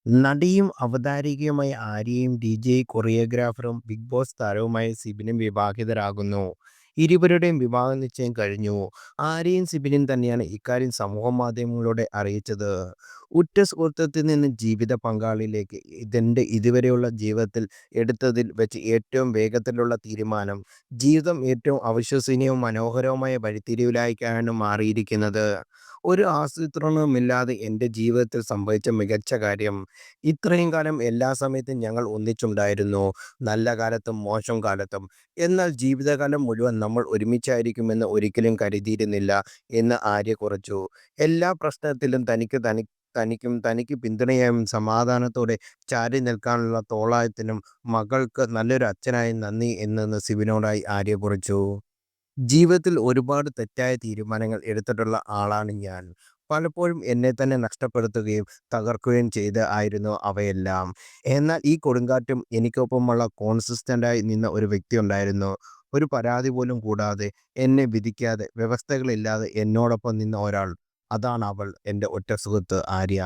നടിയും അവതാരികയുമായ ആര്യയും DJ, കൊറിയോഗ്രാഫറും big boss താരവുമായ സിബിനും വിവാഹിതരാകുന്നു. ഇരുവരുടെയും വിവാഹ നിശ്ചയം കഴിഞ്ഞു. ആര്യയും സിബിനും തന്നെയാണ് ഇക്കാര്യം സമൂഹമാധ്യമങ്ങളിലൂടെ അറിയിച്ചത്. ഉറ്റ സുഹൃത്തത്തിൽ നിന്ന് ജീവിത പങ്കാളിയിലേക്ക് ഇതെൻ്റെ ഇതുവരെയുള്ള ജീവിതത്തിൽ എടുത്തതിൽ വെച്ച് ഏറ്റവും വേഗത്തിലുള്ള തീരുമാനം. ജീവിതം ഏറ്റവും അവിശ്വസനീയവും മനോഹരവുമായ വഴിത്തിരിവിലേക്കാണ് മാറിയിരിക്കുന്നത്. ഒരു ആസൂത്രണവുമില്ലാതെ എൻ്റെ ജീവിതത്തിൽ സംഭവിച്ച മികച്ച കാര്യം. ഇത്രയും കാലം എല്ലാ സമയത്തും ഞങ്ങൾ ഒന്നിച്ചുണ്ടായിരുന്നു. നല്ല കാലത്തും മോശം കാലത്തും. എന്നാൽ ജീവിതകാലം മുഴുവൻ നമ്മൾ ഒരുമിച്ചായിരിക്കുമെന്ന് ഒരിക്കലും കരുതിയിരുന്നില്ല എന്ന് ആര്യ കുറിച്ചു. എല്ലാ പ്രശ്നത്തിലും തനിക്ക് പിന്തുണയായും സമാധാനത്തോടെ ചാരി നിൽക്കാനുള്ള തോളായത്തിനും മകൾക്ക് നല്ലൊരു അച്ഛനായി നന്ദി എന്ന് സിബിനോടായി ആര്യ കുറിച്ചു. ജീവിതത്തിൽ ഒരുപാട് തെറ്റായ തീരുമാനങ്ങൾ എടുത്തിട്ടുള്ള ആളാണ് ഞാൻ. പലപ്പോഴും എന്നെ തന്നെ നഷ്ടപ്പെടുത്തുകയും തകർക്കുകയും ആയിരുന്നു അവയെല്ലാം. എന്നാൽ ഈ കൊടുങ്കാറ്റും എനിക്കൊപ്പമുള്ള കോൺസിസ്റ്റന്റായി നിന്ന ഒരു വ്യക്തി ഉണ്ടായിരുന്നു. ഒരു പരാതി പോലും കൂടാതെ, എന്നെ വിധിക്കാതെ, വ്യവസ്ഥകളില്ലാതെ എന്നോടൊപ്പം നിന്ന ഒരാൾ. അതാണ് അവൾ, എൻ്റെ ഒറ്റ സുഹൃത്ത് ആര്യ.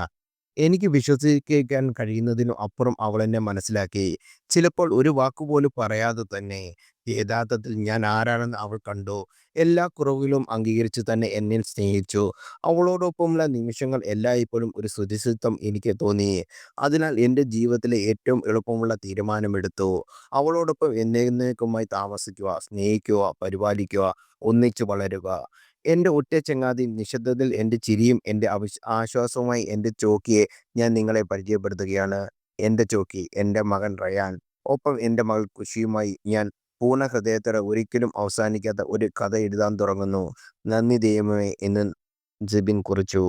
എനിക്ക് വിശ്വസിക്കാൻ കഴിയുന്നതിനും അപ്പുറം അവൾ എന്നെ മനസ്സിലാക്കി. ചിലപ്പോൾ ഒരു വാക്കുപോലും പറയാതെ തന്നെ. യഥാർത്ഥത്തിൽ ഞാൻ ആരാണെന്ന് അവൾ കണ്ടു. എല്ലാ കുറവുകളും അംഗീകരിച്ച് തന്നെ എന്നെ സ്നേഹിച്ചു. അവളോടൊപ്പമുള്ള നിമിഷങ്ങൾ എല്ലായ്പ്പോഴും ഒരു സുരക്ഷിതത്വം എനിക്ക് തോന്നി. അതിനാൽ എൻ്റെ ജീവിതത്തിലെ ഏറ്റവും എളുപ്പമുള്ള തീരുമാനമെടുത്തു. അവളോടൊപ്പം എന്നേക്കുമായി താമസിക്കുക, സ്നേഹിക്കുക, പരിപാലിക്കുക, ഒന്നിച്ചു വളരുക. എൻ്റെ ഉറ്റ ചങ്ങാതി, നിശബ്ദതയിൽ എൻ്റെ ചിരിയും എൻ്റെ ആശ്വാസവുമായി എൻ്റെ ചോക്കിയെ ഞാൻ നിങ്ങളെ പരിചയപ്പെടുത്തുകയാണ്. എൻ്റെ ചോക്കി, എൻ്റെ മകൻ റയാൻ. ഒപ്പം എൻ്റെ മകൾ ഖുഷിയുമായി ഞാൻ പൂർണ്ണ ഹൃദയത്തോടെ ഒരിക്കലും അവസാനിക്കാത്ത ഒരു കഥ എഴുതാൻ തുടങ്ങുന്നു. നന്ദി ദൈവമേ എന്ന് ജെബിൻ കുറിച്ചു.